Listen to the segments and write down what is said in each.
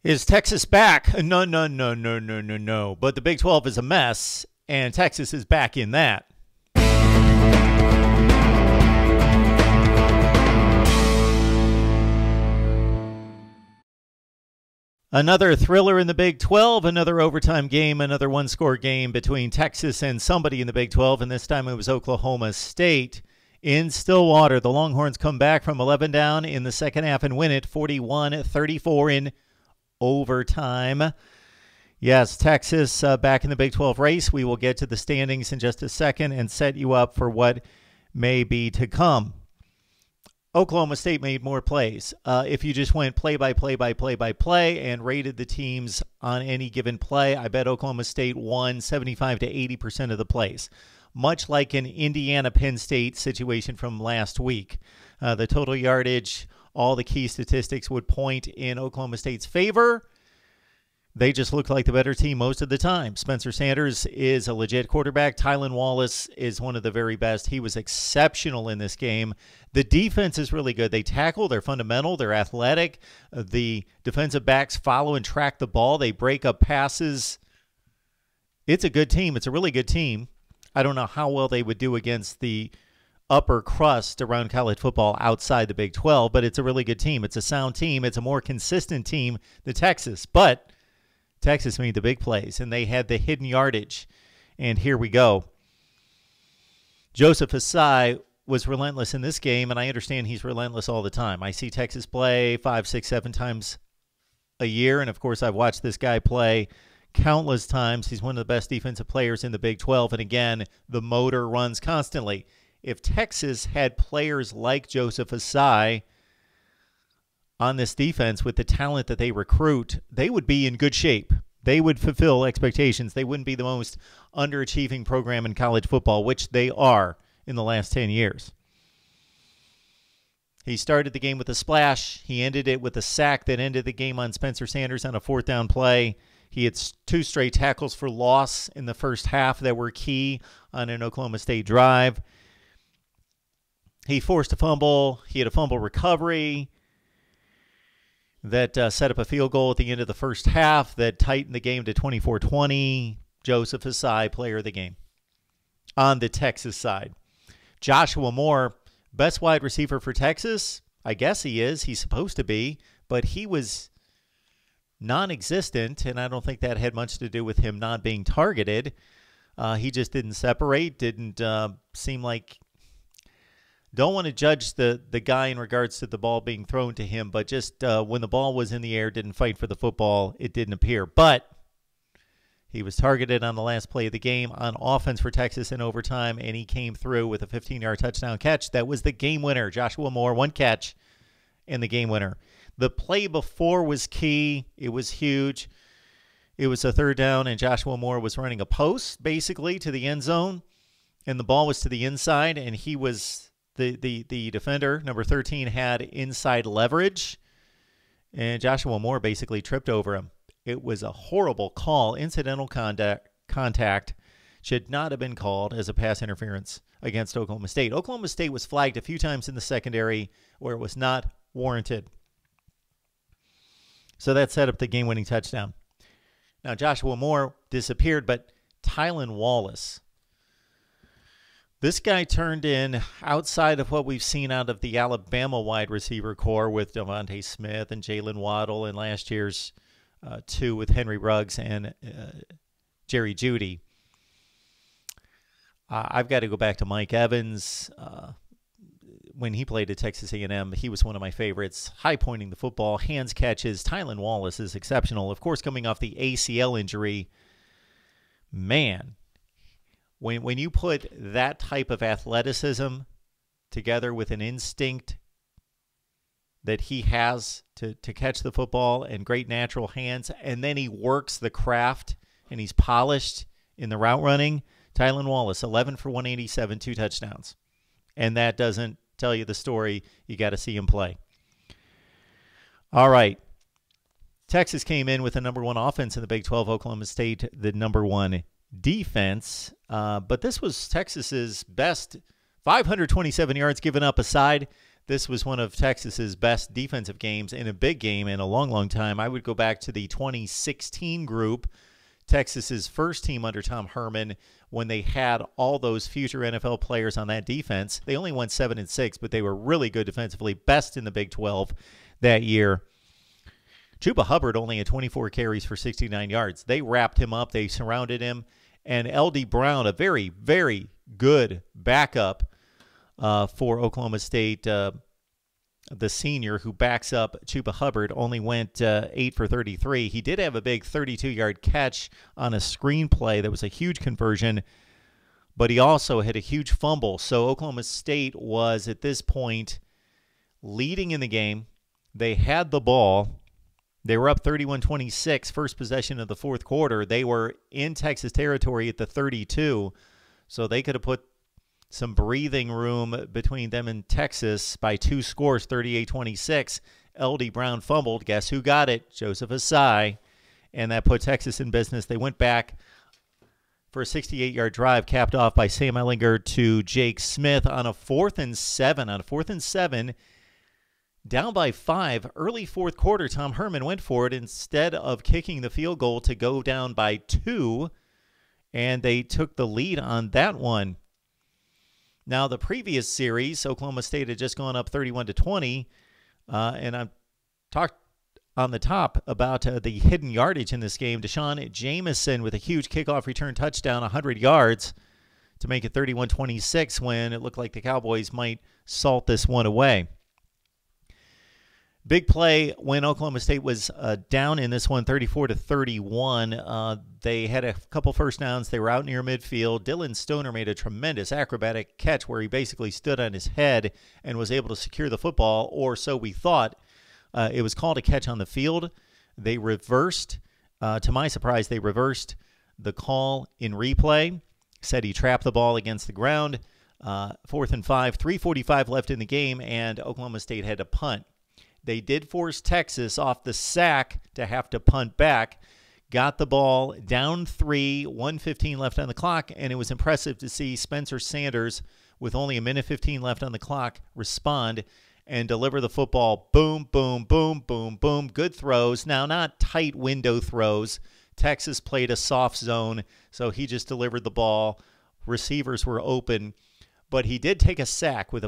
Is Texas back? No, no, no, no, no, no, no. But the Big 12 is a mess, and Texas is back in that. Another thriller in the Big 12, another overtime game, another one-score game between Texas and somebody in the Big 12, and this time it was Oklahoma State. In Stillwater, the Longhorns come back from 11 down in the second half and win it 41-34 in overtime. Yes, Texas back in the Big 12 race. We will get to the standings in just a second and set you up for what may be to come. Oklahoma State made more plays. If you just went play by play and rated the teams on any given play, I bet Oklahoma State won 75 to 80% of the plays, much like an Indiana-Penn State situation from last week. The total yardage, all the key statistics would point in Oklahoma State's favor. They just look like the better team most of the time. Spencer Sanders is a legit quarterback. Tylan Wallace is one of the very best. He was exceptional in this game. The defense is really good. They tackle. They're fundamental. They're athletic. The defensive backs follow and track the ball. They break up passes. It's a good team. It's a really good team. I don't know how well they would do against the upper crust around college football outside the Big 12, but it's a really good team. It's a sound team. It's a more consistent team than Texas, but Texas made the big plays, and they had the hidden yardage. And here we go. Joseph Asai was relentless in this game, and I understand he's relentless all the time. I see Texas play 5, 6, 7 times a year, and of course I've watched this guy play countless times. He's one of the best defensive players in the Big 12, and again, the motor runs constantly. If Texas had players like Joseph Asai on this defense with the talent that they recruit, they would be in good shape. They would fulfill expectations. They wouldn't be the most underachieving program in college football, which they are in the last 10 years. He started the game with a splash. He ended it with a sack that ended the game on Spencer Sanders on a fourth down play. He had 2 straight tackles for loss in the first half that were key on an Oklahoma State drive. He forced a fumble. He had a fumble recovery that set up a field goal at the end of the first half that tightened the game to 24-20. Joseph Asai, player of the game. On the Texas side, Joshua Moore, best wide receiver for Texas. I guess he is. He's supposed to be, but he was non-existent, and I don't think that had much to do with him not being targeted. He just didn't separate, didn't seem like... Don't want to judge the guy in regards to the ball being thrown to him, but just when the ball was in the air, didn't fight for the football, it didn't appear. But he was targeted on the last play of the game on offense for Texas in overtime, and he came through with a 15-yard touchdown catch. That was the game winner. Joshua Moore, 1 catch, and the game winner. The play before was key. It was huge. It was a third down, and Joshua Moore was running a post, basically, to the end zone, and the ball was to the inside, and he was... The defender, number 13, had inside leverage, and Joshua Moore basically tripped over him. It was a horrible call. Incidental contact should not have been called as a pass interference against Oklahoma State. Oklahoma State was flagged a few times in the secondary where it was not warranted. So that set up the game-winning touchdown. Now, Joshua Moore disappeared, but Tylan Wallace... This guy turned in, outside of what we've seen out of the Alabama wide receiver core with Devontae Smith and Jalen Waddle, and last year's 2 with Henry Ruggs and Jerry Jeudy. I've got to go back to Mike Evans. When he played at Texas A&M, he was one of my favorites. High-pointing the football, hands catches. Tylan Wallace is exceptional. Of course, coming off the ACL injury, man... When you put that type of athleticism together with an instinct that he has to catch the football and great natural hands, and then he works the craft and he's polished in the route running, Tylan Wallace, 11 for 187, 2 touchdowns. And that doesn't tell you the story. You got to see him play. All right. Texas came in with the number 1 offense in the Big 12. Oklahoma State, the number 1 defense, but this was Texas's best. 527 yards given up aside. this was one of Texas's best defensive games in a big game in a long, long time. I would go back to the 2016 group, Texas's first team under Tom Herman, when they had all those future NFL players on that defense. They only went 7-6, but they were really good defensively, best in the Big 12 that year. Chuba Hubbard only had 24 carries for 69 yards. They wrapped him up. They surrounded him. And L.D. Brown, a very, very good backup for Oklahoma State, the senior who backs up Chuba Hubbard, only went 8 for 33. He did have a big 32-yard catch on a screenplay that was a huge conversion, but he also had a huge fumble. So Oklahoma State was, at this point, leading in the game. They had the ball. They were up 31-26, first possession of the fourth quarter. They were in Texas territory at the 32, so they could have put some breathing room between them and Texas by 2 scores, 38-26. L.D. Brown fumbled. Guess who got it? Joseph Asai, and that put Texas in business. They went back for a 68-yard drive, capped off by Sam Ehlinger to Jake Smith on a 4th and 7. On a 4th and 7, down by 5, early fourth quarter, Tom Herman went for it instead of kicking the field goal to go down by 2, and they took the lead on that one. Now, the previous series, Oklahoma State had just gone up 31-20, and I talked on the top about the hidden yardage in this game. Deshaun Jamison with a huge kickoff return touchdown, 100 yards, to make it 31-26 when it looked like the Cowboys might salt this one away. Big play when Oklahoma State was down in this one, 34-31. They had a couple first downs. They were out near midfield. Dylan Stoner made a tremendous acrobatic catch where he basically stood on his head and was able to secure the football, or so we thought. It was called a catch on the field. They reversed. To my surprise, they reversed the call in replay, said he trapped the ball against the ground. 4th and 5, 3:45 left in the game, and Oklahoma State had to punt. They did force Texas off the sack to have to punt back, got the ball down 3, 1:15 left on the clock, and it was impressive to see Spencer Sanders, with only 1:15 left on the clock, respond and deliver the football. Boom, boom, boom, boom, boom. Good throws. Now, not tight window throws. Texas played a soft zone, so he just delivered the ball. Receivers were open, but he did take a sack with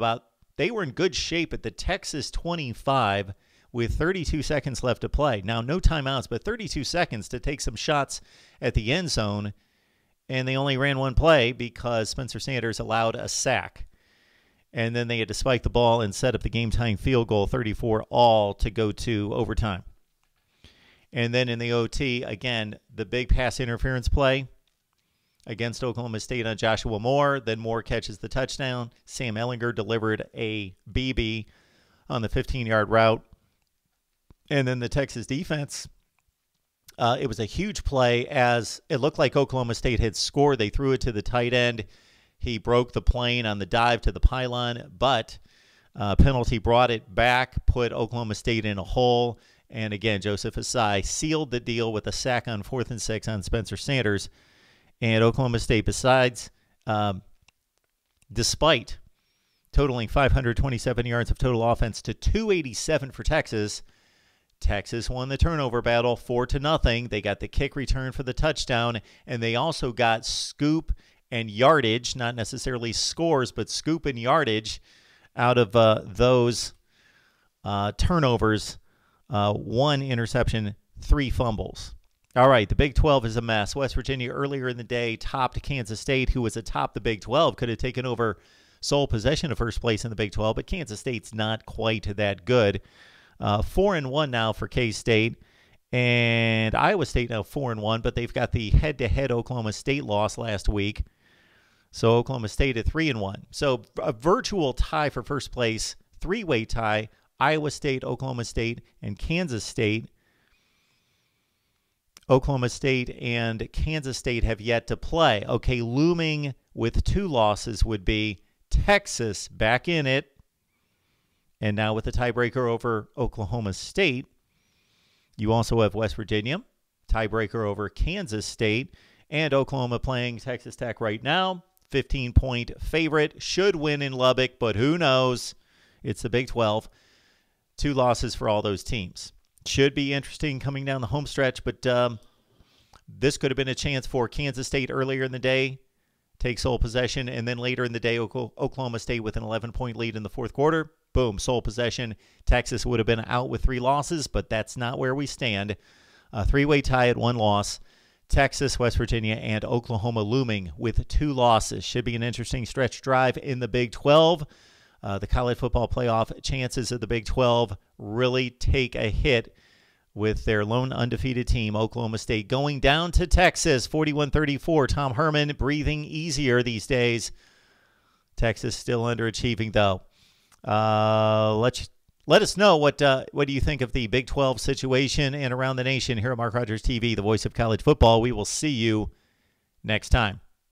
they were in good shape at the Texas 25 with 32 seconds left to play. Now, no timeouts, but 32 seconds to take some shots at the end zone, and they only ran one play because Spencer Sanders allowed a sack. And then they had to spike the ball and set up the game-tying field goal, 34-all, to go to overtime. And then in the OT, again, the big pass interference play against Oklahoma State on Joshua Moore. Then Moore catches the touchdown. Sam Ehlinger delivered a BB on the 15-yard route. And then the Texas defense, it was a huge play as it looked like Oklahoma State had scored. They threw it to the tight end. He broke the plane on the dive to the pylon, but penalty brought it back, put Oklahoma State in a hole. And again, Joseph Asai sealed the deal with a sack on 4th and 6 on Spencer Sanders. And Oklahoma State, despite totaling 527 yards of total offense to 287 for Texas, Texas won the turnover battle 4-0. They got the kick return for the touchdown, and they also got scoop and yardage, not necessarily scores, but scoop and yardage out of those turnovers. 1 interception, 3 fumbles. All right, the Big 12 is a mess. West Virginia earlier in the day topped Kansas State, who was atop the Big 12, could have taken over sole possession of first place in the Big 12, but Kansas State's not quite that good. 4-1 now for K-State, and Iowa State now 4-1, but they've got the head-to-head Oklahoma State loss last week. So Oklahoma State at 3-1. So a virtual tie for first place, 3-way tie, Iowa State, Oklahoma State, and Kansas State. Oklahoma State and Kansas State have yet to play. Okay, looming with 2 losses would be Texas back in it, and now with the tiebreaker over Oklahoma State. You also have West Virginia, tiebreaker over Kansas State, and Oklahoma playing Texas Tech right now. 15-point favorite, should win in Lubbock, but who knows? It's the Big 12. 2 losses for all those teams. Should be interesting coming down the home stretch, but this could have been a chance for Kansas State earlier in the day. Take sole possession, and then later in the day, Oklahoma State with an 11-point lead in the fourth quarter. Boom, sole possession. Texas would have been out with 3 losses, but that's not where we stand. A 3-way tie at 1 loss. Texas, West Virginia, and Oklahoma looming with 2 losses. Should be an interesting stretch drive in the Big 12. The college football playoff chances of the Big 12 really take a hit with their lone undefeated team, Oklahoma State, going down to Texas, 41-34. Tom Herman breathing easier these days. Texas still underachieving, though. Let us know what do you think of the Big 12 situation and around the nation here at Mark Rogers TV, the voice of college football. We will see you next time.